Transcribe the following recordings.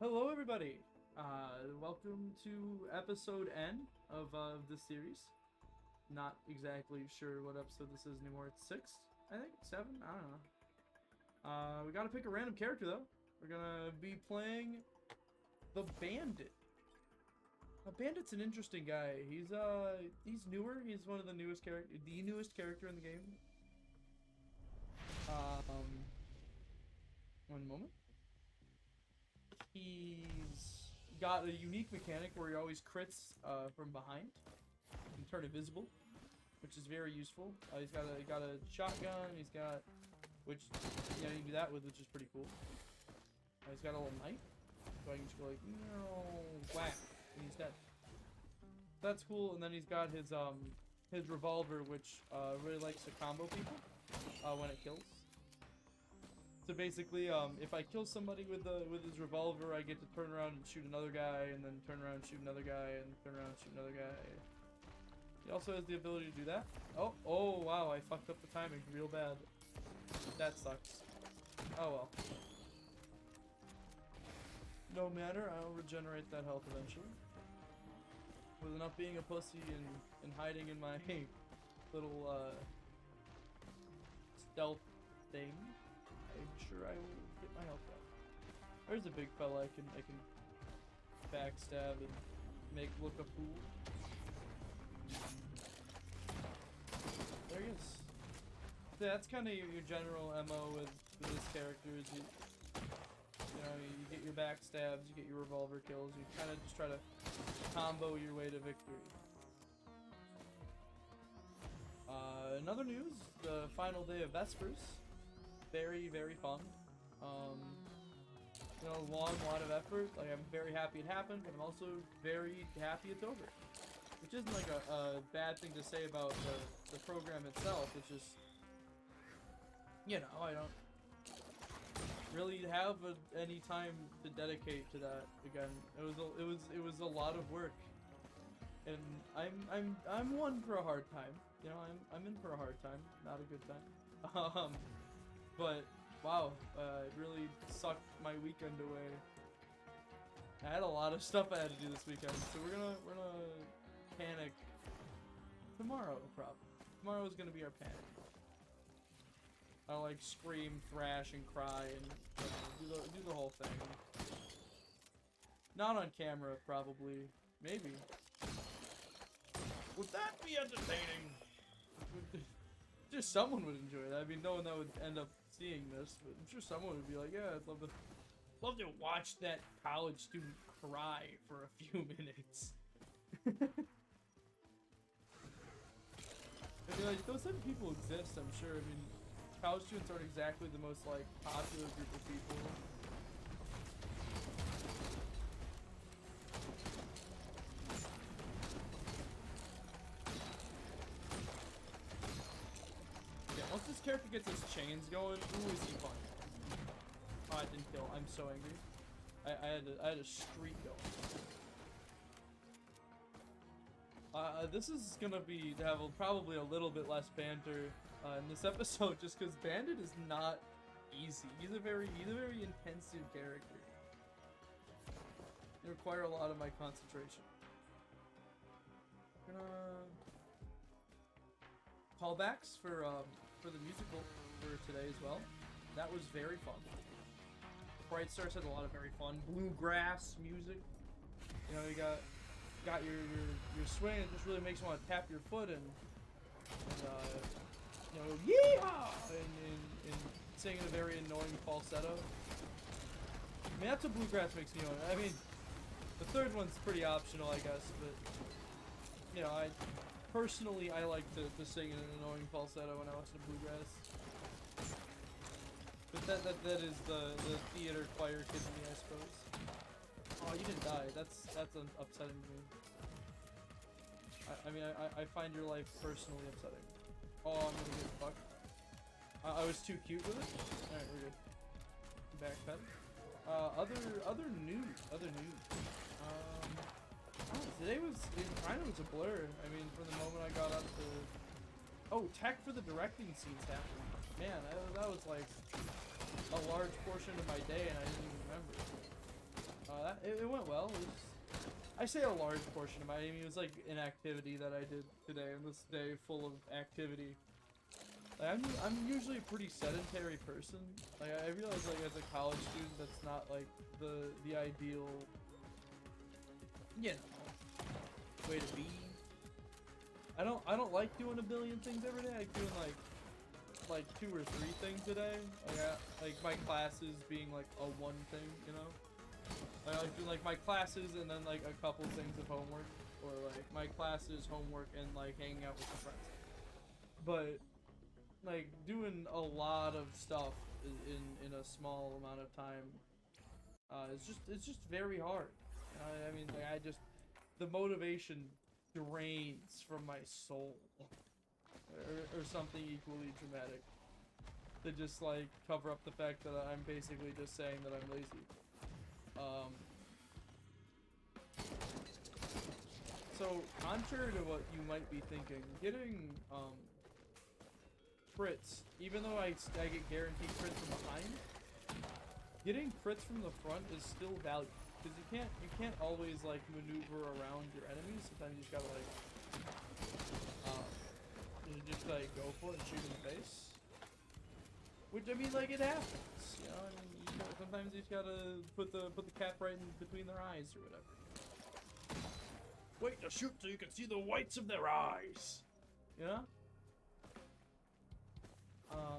Hello, everybody. Welcome to episode N of this series. Not exactly sure what episode this is anymore. It's 6, I think? 7? I don't know. We gotta pick a random character, though. We're gonna be playing the Bandit. Bandit's an interesting guy. He's newer. He's one of the newest character in the game. Um, One moment. He's got a unique mechanic where he always crits from behind and turn invisible, which is very useful. He's got a shotgun. Which you can do that with, which is pretty cool. He's got a little knife, so I can just go like no whack, and he's dead. That's cool. And then he's got his revolver, which really likes to combo people when it kills. So basically, if I kill somebody with his revolver, I get to turn around and shoot another guy, and then turn around and shoot another guy, and turn around and shoot another guy. He also has the ability to do that. Oh wow, I fucked up the timing real bad. That sucks. Oh well. No matter, I'll regenerate that health eventually. With enough being a pussy and hiding in my little stealth thing, I'm sure I will get my health back. There's a big fella I can backstab and make look a fool. There he is. That's kind of your general MO with this character. Is you get your backstabs, you get your revolver kills, you kind of just try to combo your way to victory. Another news: the final day of Vespers. Very, very fun. Long, lot of effort. Like, I'm very happy it happened, but I'm also very happy it's over. Which isn't like a bad thing to say about the program itself. It's just, I don't really have any time to dedicate to that again. It was a lot of work, and I'm one for a hard time. I'm in for a hard time, not a good time. But wow, it really sucked my weekend away. I had a lot of stuff I had to do this weekend, so we're gonna panic tomorrow probably. Tomorrow's gonna be our panic. I'll like scream, thrash, and cry, and do the whole thing. Not on camera, probably. Maybe. Would that be entertaining? Just someone would enjoy that. I mean, no one that would end up seeing this, but I'm sure someone would be like, yeah, I'd love to watch that college student cry for a few minutes. I mean, like, those type of people exist, I'm sure. I mean, college students aren't exactly the most, like, popular group of people. Yeah, once this character gets his chains going, ooh, is he fun. Oh, I didn't kill. I'm so angry. I had a streak going. This is gonna have probably a little bit less banter in this episode, just because Bandit is not easy. He's a very intensive character. They require a lot of my concentration. Gonna callbacks for the musical for today as well. That was very fun. Bright Stars had a lot of very fun bluegrass music. You got your swing. It just really makes you want to tap your foot and yeehaw, and sing in a very annoying falsetto. I mean, that's what bluegrass makes me want. I mean, the third one's pretty optional, I guess, but I personally like to sing in an annoying falsetto when I listen to bluegrass. But that is the theater choir kid in me, I suppose. Oh, you didn't die. That's upsetting to me. I mean, I find your life personally upsetting. Oh, I'm gonna get fucked. I was too cute with it. All right, we're good. Backpedal. Other news. Today it kind of was a blur. I mean, from the moment I got up to. Oh, tech for the directing scenes happened. Man, that was like a large portion of my day, and I didn't even remember. it went well. It was, I say a large portion of my, I mean, it was like an activity that I did today, and this day full of activity. Like, I'm usually a pretty sedentary person. Like, I realize, like, as a college student, that's not, like, the ideal, you know, way to be. I don't like doing a billion things every day. I like doing, like 2 or 3 things a day. Like my classes being, like, a one thing, you know? I like doing, like, my classes and then, like, a couple things of homework. Or, like, my classes, homework, and, like, hanging out with my friends. But like doing a lot of stuff in a small amount of time, it's just very hard. I mean, like, the motivation drains from my soul, or something equally dramatic, to just like cover up the fact that I'm basically just saying that I'm lazy. So contrary to what you might be thinking, getting crits, even though I get guaranteed crits from behind, getting crits from the front is still valuable, because you can't always like maneuver around your enemies. Sometimes you just gotta like go for it and shoot in the face. Which, I mean, like, it happens, you know. I mean, sometimes you just gotta put the cap right in between their eyes or whatever. Wait to shoot so you can see the whites of their eyes, you know.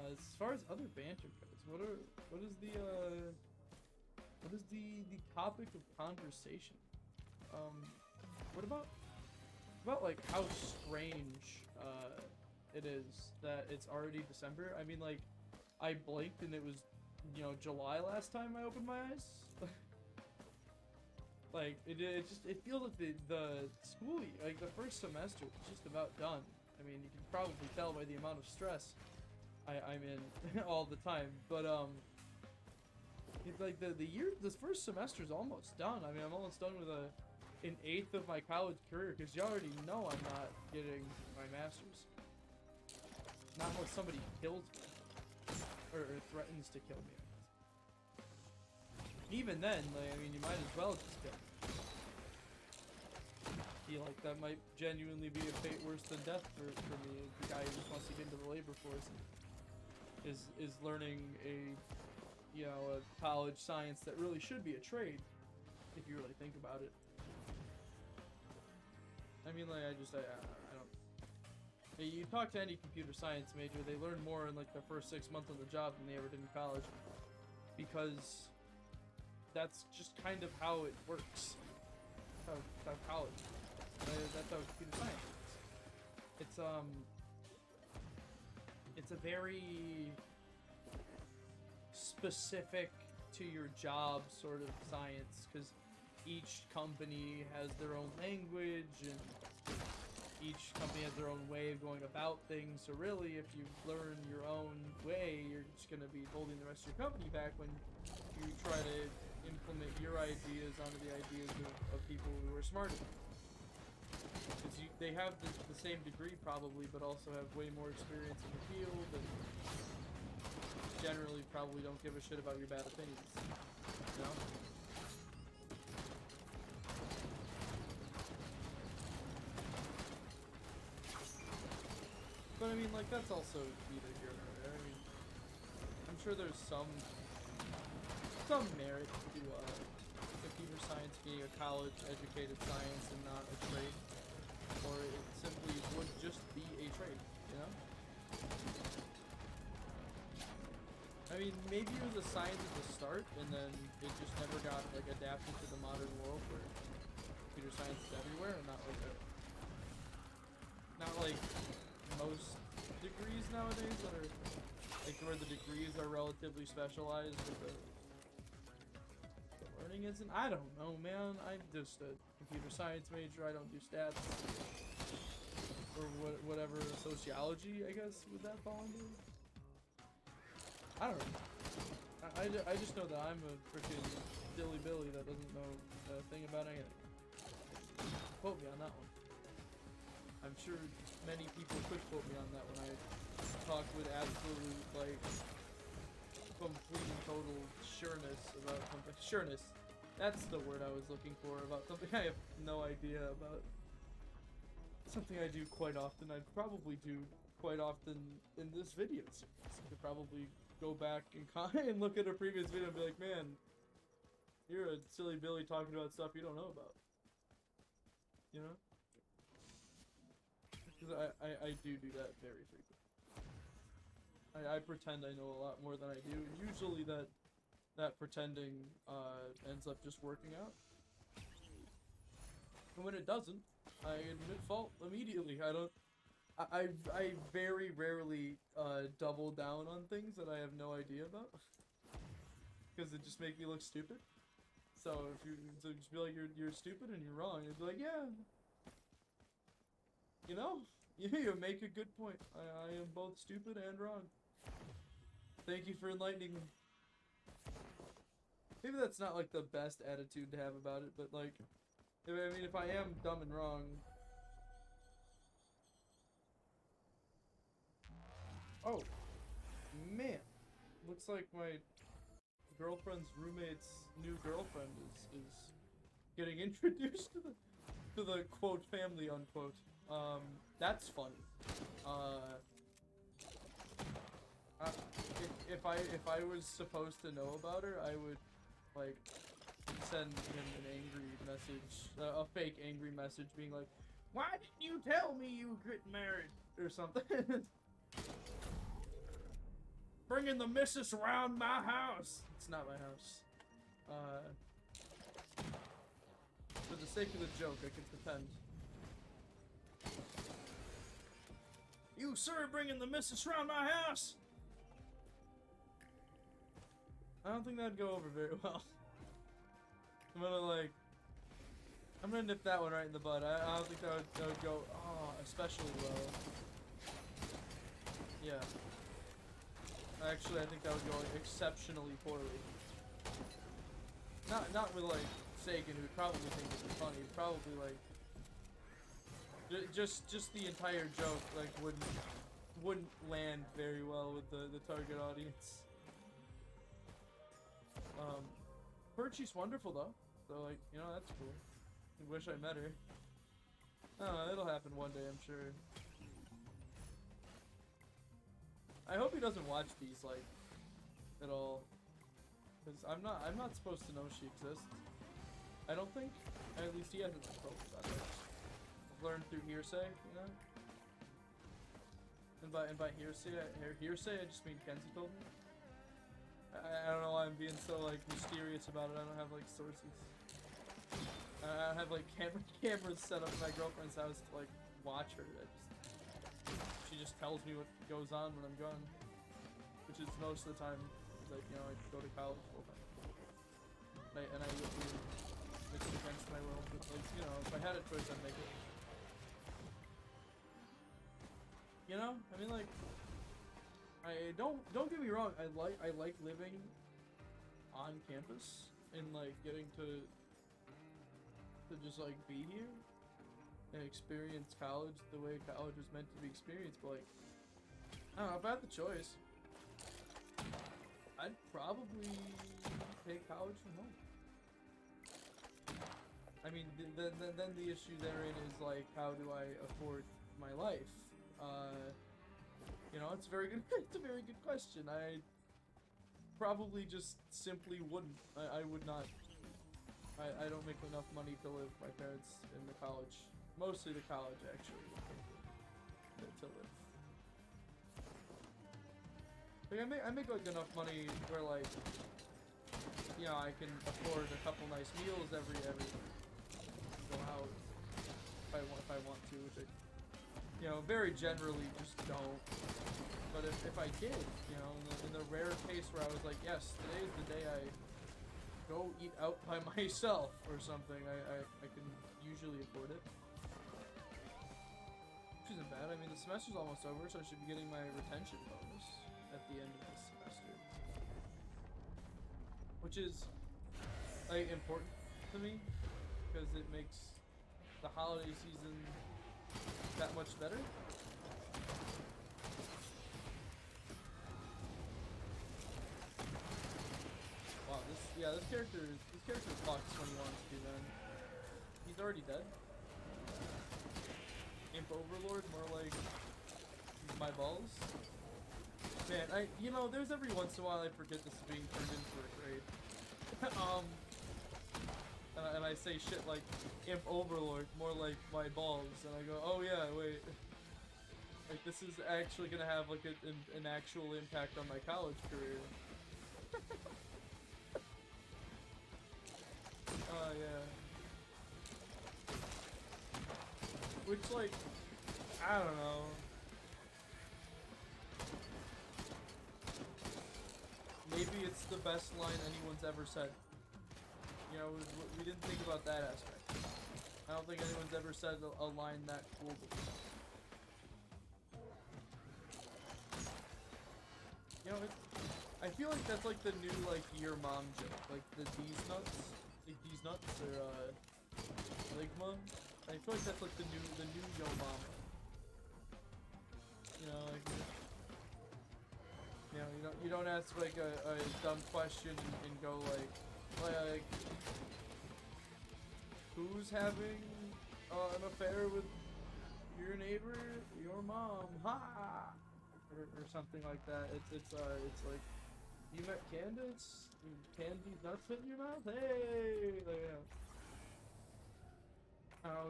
As far as other banter goes, what is the topic of conversation? What about like how strange it is that it's already December? I mean, like, I blinked and it was, you know, July last time I opened my eyes. Like, it feels like the school year, like the first semester was just about done. I mean, you can probably tell by the amount of stress I'm in all the time, but it's like this first semester's almost done. I mean, I'm almost done with an 1/8 of my college career, because you already know I'm not getting my master's. Not unless somebody kills me, or threatens to kill me. Even then, like, I mean, you might as well just kill me. I feel like that might genuinely be a fate worse than death for me. The guy who just wants to get into the labor force and is learning a college science that really should be a trade, if you really think about it. I mean, like, I don't. You talk to any computer science major, they learn more in like the first 6 months on the job than they ever did in college, because that's just kind of how it works. That's how college. That's how computer science works. It's a very specific to your job sort of science, because each company has their own language and each company has their own way of going about things. So really, if you learn your own way, you're just going to be holding the rest of your company back when you try to implement your ideas onto the ideas of people who are smarter. Because they have the same degree probably, but also have way more experience in the field, and generally probably don't give a shit about your bad opinions, you know? But I mean, like, that's also neither here nor there. I mean, I'm sure there's some merit to computer science being a college-educated science and not a trade, or it simply would just be a trade, you know? I mean, maybe it was a science at the start, and then it just never got, like, adapted to the modern world where computer science is everywhere, and not like most degrees nowadays that are, like, where the degrees are relatively specialized, but the learning isn't. I don't know, man. I'm just a computer science major. I don't do stats. Or whatever, sociology, I guess, would that fall into? I don't know. I just know that I'm a freaking dilly billy that doesn't know a thing about anything. Quote me on that one. I'm sure many people could quote me on that when I talk with absolute, like, complete and total sureness about something. Sureness. That's the word I was looking for about something I have no idea about. Something I do quite often. I'd probably do quite often in this video series. I could probably go back and look at a previous video and be like, man, you're a silly Billy talking about stuff you don't know about. You know? Because I do that very frequently. I pretend I know a lot more than I do, and usually that pretending ends up just working out. And when it doesn't, I admit fault immediately. I very rarely double down on things that I have no idea about. Because it just makes me look stupid. So just be like, you're stupid and you're wrong. And be like, yeah. You know? You make a good point. I am both stupid and wrong. Thank you for enlightening me. Maybe that's not like the best attitude to have about it, but like, if I am dumb and wrong. Oh, man. Looks like my girlfriend's roommate's new girlfriend is getting introduced to the quote family unquote. That's funny. If I was supposed to know about her, I would like send him an angry message, a fake angry message, being like, "Why didn't you tell me you were getting married?" or something. Bringing the missus around my house. It's not my house. For the sake of the joke, I can pretend. You, sir, bringing the missus around my house? I don't think that'd go over very well. I'm gonna nip that one right in the bud. I don't think that would go, especially well. Yeah. Actually, I think that would go exceptionally poorly. Not with like Sagan, who'd probably think it was funny. Probably like just the entire joke like wouldn't land very well with the target audience. Perchy's wonderful though, so like, you know, that's cool. I wish I met her. I don't know, it'll happen one day, I'm sure. I hope he doesn't watch these, like, at all. Because I'm not supposed to know she exists. I don't think. At least he hasn't told me about it. I've learned through hearsay, you know? And by hearsay, I just mean Kenzie told me. I don't know why I'm being so, like, mysterious about it. I don't have, like, sources. I don't have, like, cameras set up in my girlfriend's house to, like, watch her. She just tells me what goes on when I'm gone, which is most of the time, like, you know, I go to college full time, and I live here. It's against my will, but like, you know, if I had a choice, I'd make it. You know, I mean, like, I don't get me wrong. I like living on campus and like getting to just like be here and experience college the way college was meant to be experienced, but like, I don't know, if I had the choice, I'd probably take college from home. I mean, then the issue therein is like, how do I afford my life? You know, it's a very good question. I probably just simply wouldn't. I would not. I don't make enough money to live. My parents in the college. Mostly the college, actually, to live. Like, I make like enough money where like, you know, I can afford a couple nice meals every go out if I want to, which I, you know, very generally just don't. But if I did, you know, in the rare case where I was like, yes, today's the day I go eat out by myself or something, I can usually afford it. Which isn't bad. I mean, the semester's almost over, so I should be getting my retention bonus at the end of this semester. Which is, like, important to me, because it makes the holiday season that much better. Wow, this character character talks when he wants to, then. He's already dead. Imp Overlord, more like my balls. Man, you know, there's every once in a while I forget this is being turned into a grade. And I say shit like Imp Overlord, more like my balls, and I go, oh yeah, wait. Like, this is actually gonna have, like, an actual impact on my college career. Oh, yeah. Which, like, I don't know. Maybe it's the best line anyone's ever said. You know, we didn't think about that aspect. I don't think anyone's ever said a line that cool before. You know, I feel like that's like the new, like, your mom joke. Like, the D's nuts. Like, D's nuts, or, Ligma. I feel like that's like the new yo mama. You know, like, you know, you don't ask, like, a dumb question and go, like, who's having, an affair with your neighbor? Your mom. Ha! Or something like that. It's like, you met Candace? Candy's nuts fit in your mouth? Hey! Like, yeah.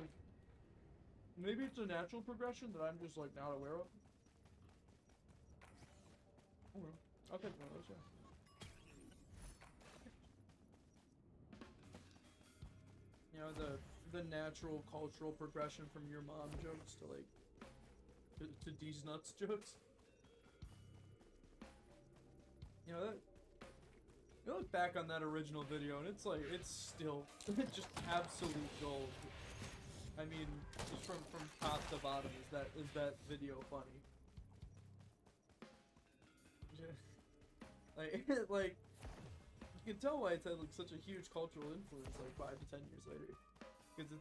Maybe it's a natural progression that I'm just, like, not aware of. Okay. I'll take one of those, yeah. You know, the natural cultural progression from your mom jokes to, like, to D's nuts jokes. You know, you look back on that original video and it's like, it's still just absolute gold. I mean, just from top to bottom, is that video funny? like, you can tell why it's had, like, such a huge cultural influence, like, 5 to 10 years later, because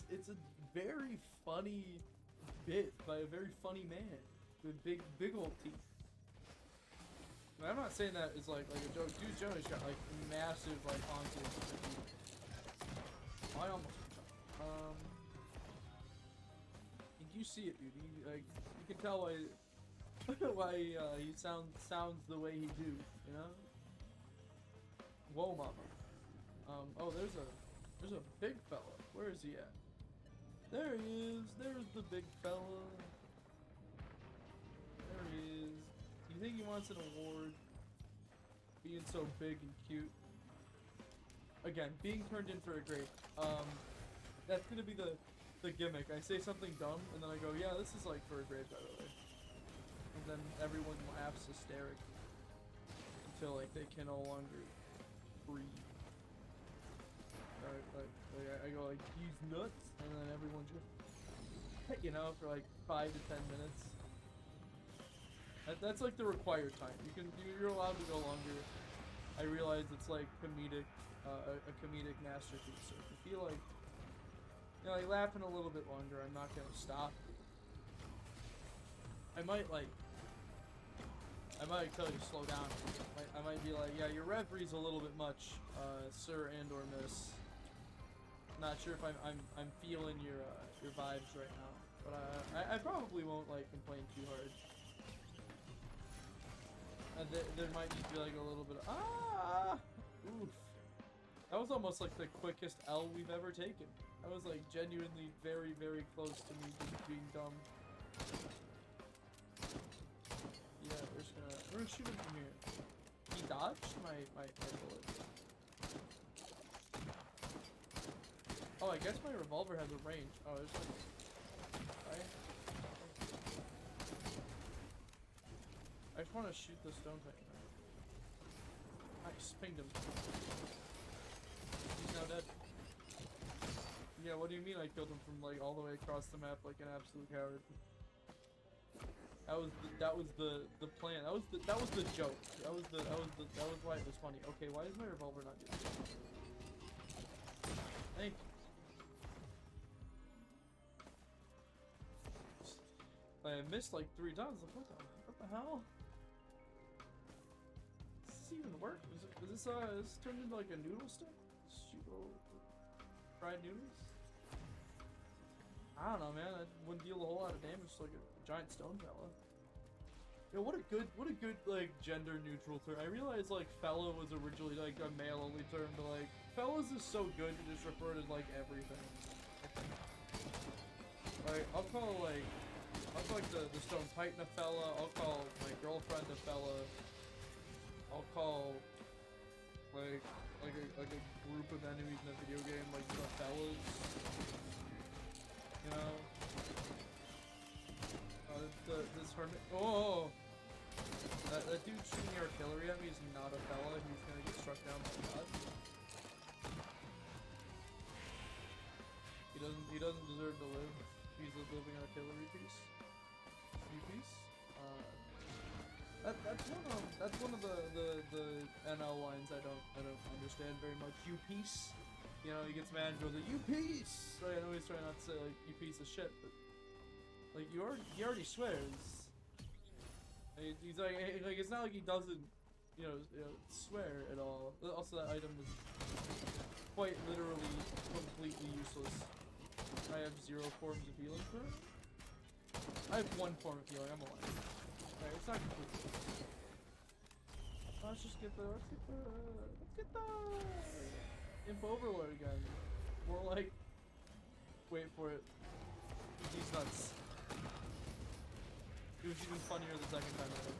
it's a very funny bit by a very funny man with big old teeth. And I'm not saying that is like a joke. Dude Joey's got, like, massive, like, honking teeth. I almost. You see it, dude. Like, you can tell why he sounds the way he do, you know? Whoa, mama. Oh, there's a big fella. Where is he at? There he is. There's the big fella. There he is. Do you think he wants an award? Being so big and cute. Again, being turned in for a grade. That's gonna be the gimmick. I say something dumb, and then I go, yeah, this is, like, for a grade, by the way. And then everyone laughs hysteric until, like, they can no longer breathe. I go, like, he's nuts, and then everyone just, you know, for, like, 5 to 10 minutes. That's, like, the required time. You're allowed to go longer. I realize it's, like, comedic, a comedic masterpiece, so if you feel like, you know, like, laughing a little bit longer, I'm not gonna stop. I might tell you to slow down. I might be like, yeah, your referee's a little bit much, sir and or miss. Not sure if I'm feeling your vibes right now, but I probably won't, like, complain too hard. There might just be, like, a little bit of oof. That was almost like the quickest L we've ever taken. That was, like, genuinely very, very close to me just being dumb. Yeah, we're gonna shoot him from here. He dodged my bullet. Oh, I guess my revolver has a range. Oh, there's like... Right? I just want to shoot the stone thing. Nice, pinged him. He's now dead. Yeah, what do you mean I killed him from, like, all the way across the map like an absolute coward? That was the plan. That was the joke. That was why it was funny. Okay, why is my revolver not getting it? Thank you. I missed like 3 times. Like, what the hell? Does this even work? Is this turned into like a noodle stick? This you go fried noodles? I don't know, man. That wouldn't deal a whole lot of damage to like a giant stone fella. You know, what a good like gender neutral term. I realized like fella was originally like a male only term, but like fellas is so good to just refer to like everything. Like I'll call like the stone titan a fella. I'll call my girlfriend a fella. I'll call like a group of enemies in a video game like the fellas. You know. This hermit. Oh. That dude shooting artillery at me is not a fella. He's gonna get struck down by God. He doesn't deserve to live. He's a living artillery piece. You piece. That's one of the NL lines I don't understand very much. You piece. You know, he gets mad and goes, "You piece." So I know he's trying not to say like "you piece of shit," but like he already swears. He's like it's not like he doesn't, you know, swear at all. Also, that item is quite literally completely useless. I have 0 forms of healing for it. I have 1 form of healing. I'm alive. Alright, it's not completely useless. Let's get the Imp Overlord again. More like, wait for it. These nuts. It was even funnier the second time I did.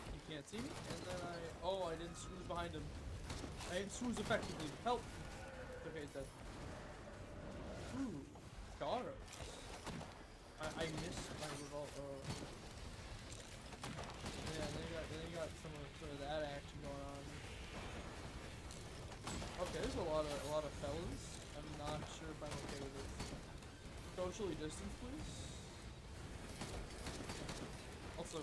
You can't see me, and then I didn't snooze behind him. I didn't snooze effectively. Help! Okay, it's dead. Ooh, Garos. I missed my revolver. Yeah, then you got some of that action going on. Okay, there's a lot of fellas. I'm not sure if I'm okay with this. Socially distance, please. Also,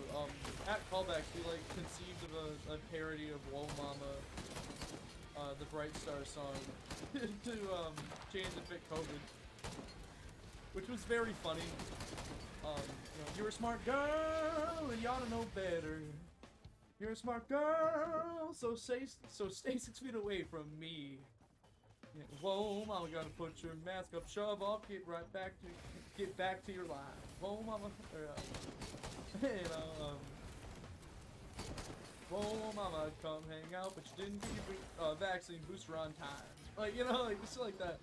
at callbacks, we like conceived of a parody of Whoa Mama, the Bright Star song, to change and fit COVID, which was very funny. You know, you're a smart girl and you ought to know better. You're a smart girl, so stay 6 feet away from me. Yeah, whoa, mama, gotta put your mask up, shove off, get back to your life. Whoa, mama, whoa, mama, come hang out, but you didn't get your vaccine booster on time. Like, you know, like just like that.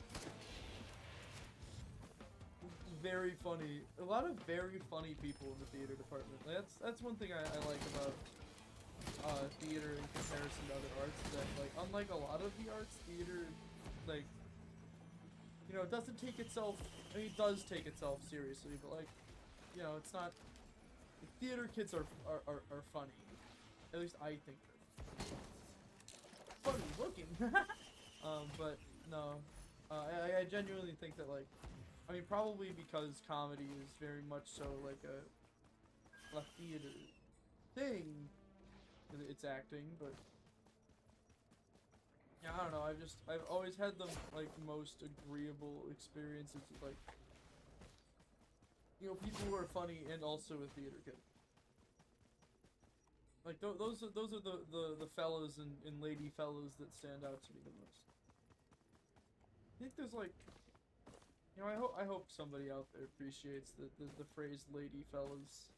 Very funny. A lot of very funny people in the theater department. That's one thing I like about theater in comparison to other arts, that like unlike a lot of the arts, theater, like, you know, it doesn't take itself, I mean, it does take itself seriously, but like, you know, it's not, like, theater kids are funny. At least I think they're funny looking. But no, I genuinely think that, like, I mean, probably because comedy is very much so like a theater thing. It's acting, but yeah, I don't know. I've always had the like most agreeable experiences with, like, you know, people who are funny and also a theater kid. Like those are the fellas and lady fellas that stand out to me the most. I think there's like, you know, I hope somebody out there appreciates the phrase lady fellas.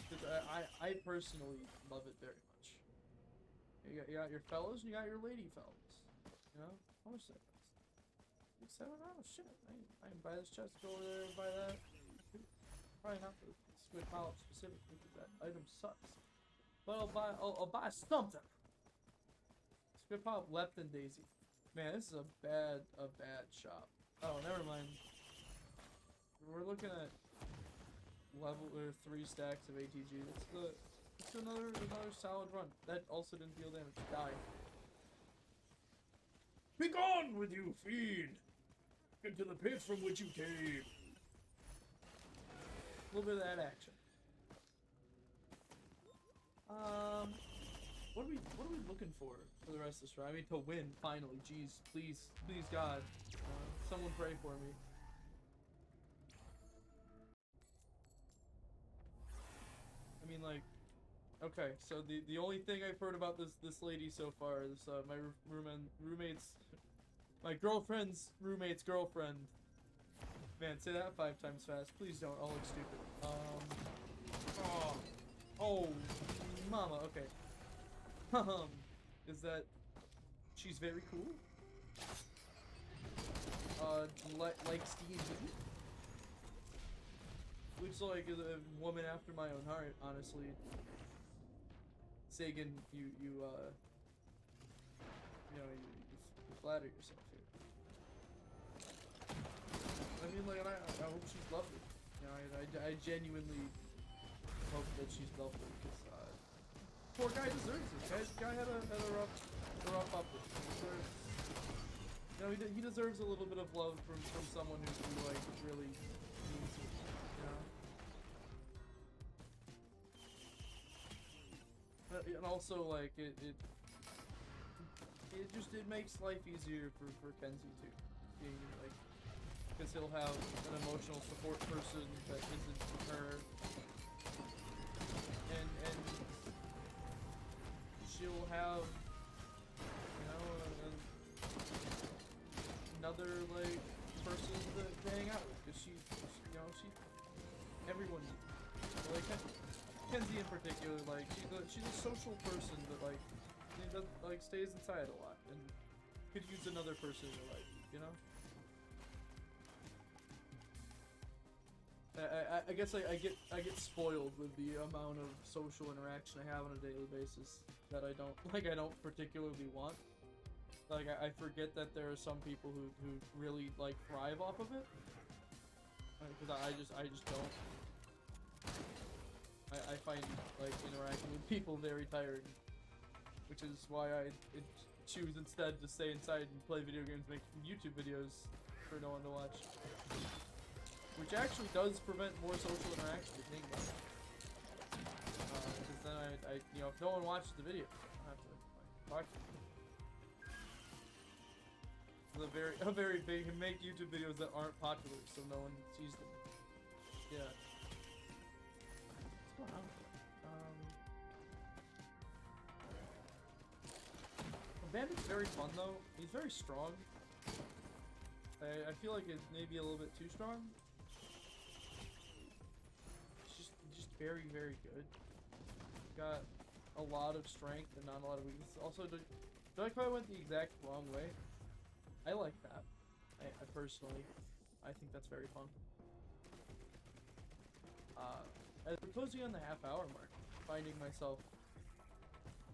Because I personally love it very much. You got your fellas and you got your lady fellas. You know? How much that cost? $7? Shit. I can buy this chest, go over there and buy that. Probably not the squid polyp specifically, because that item sucks. But I'll buy something. Squid polyp, lepton daisy. Man, this is a bad shop. Oh, never mind. We're looking at level or 3 stacks of ATG. It's another solid run. That also didn't deal damage. Die. Be gone with you, fiend! Into the pit from which you came. A little bit of that action. What are we looking for the rest of this round? I mean, to win finally. Jeez, please, God, someone pray for me. I mean, like, Okay, so the only thing I've heard about this lady so far is my roommate's my girlfriend's roommate's girlfriend. Man, say that 5 times fast. Please don't. I'll look stupid. Oh, oh, mama. Okay. Is that she's very cool? Likes D&D, which like is a woman after my own heart, honestly. Sagan, you flatter yourself here. I mean, like, I hope she's lovely. You know, I genuinely hope that she's lovely, because poor guy deserves it. Guy had a rough upbringing. You know, he deserves a little bit of love from someone who like really means it. You know. And also, like, it makes life easier for Kenzie too, being like, because he'll have an emotional support person that isn't her, and she'll have, you know, another like person to hang out with, because she everyone needs her. Like Kenzie in particular, like she's a social person that like stays inside a lot and could use another person in her life, you know. I guess I get spoiled with the amount of social interaction I have on a daily basis that I don't particularly want. Like I forget that there are some people who really like thrive off of it, because I just don't. I find like interacting with people very tiring, which is why I choose instead to stay inside and play video games, make YouTube videos for no one to watch. Which actually does prevent more social interaction with me. Because then I if no one watches the video, I have to like, talk to them. A very big, make YouTube videos that aren't popular so no one sees them. Yeah. What's going on? Bandit's very fun though. He's very strong. I feel like it's maybe a little bit too strong. Just very, very good. Got a lot of strength and not a lot of weakness. Also, do I like how I went the exact wrong way? I like that. I personally, I think that's very fun. As we're closing on the half-hour mark, finding myself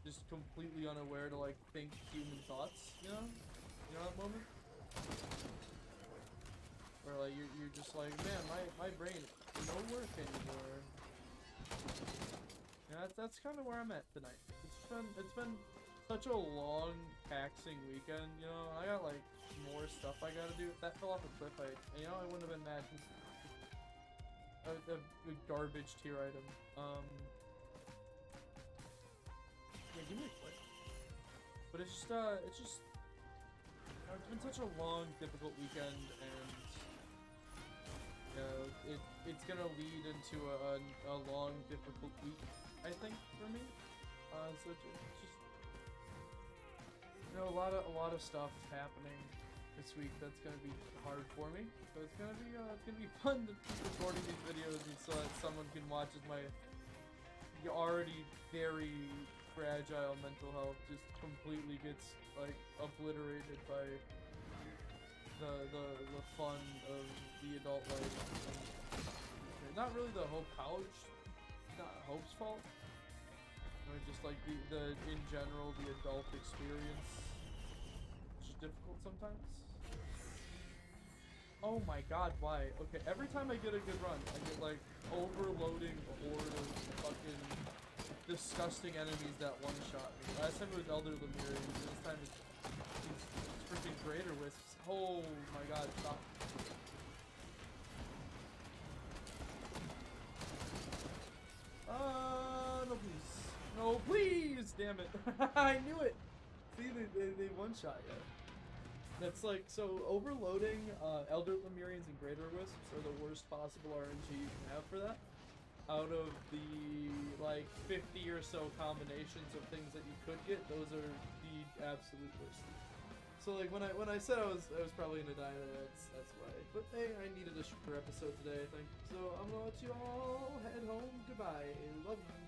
just completely unaware to like think human thoughts, you know that moment where like you're just like, man, my brain no work anymore. Yeah, that's kind of where I'm at tonight. It's been such a long, taxing weekend. You know, I got like more stuff I gotta do. If that fell off a cliff, I wouldn't have been mad. A garbage tier item. Yeah, give me a click. But it's been such a long, difficult weekend, and it's gonna lead into a long, difficult week, I think, for me. So it's just a lot of stuff happening this week that's gonna be hard for me. So it's gonna be fun to keep recording these videos, and so that someone can watch as my already very fragile mental health just completely gets like obliterated by the fun of the adult life. And not really the Hope College, not Hope's fault. Just like the in general the adult experience, which is difficult sometimes. Oh my god, why? Okay, every time I get a good run, I get like overloading a horde of fucking disgusting enemies that one-shot me. Last time it was Elder Lemurians, this time it's freaking Greater Wisps. Oh my god, stop. No please. No please! Damn it. I knew it! See, they one-shot you. That's like, so overloading Elder Lemurians and Greater Wisps are the worst possible RNG you can have for that. out of the like 50 or so combinations of things that you could get, those are the absolute worst. So like when I said I was probably gonna die, that's why. But hey, I needed a shorter episode today, I think. So I'm gonna let you all head home. Goodbye. Love you.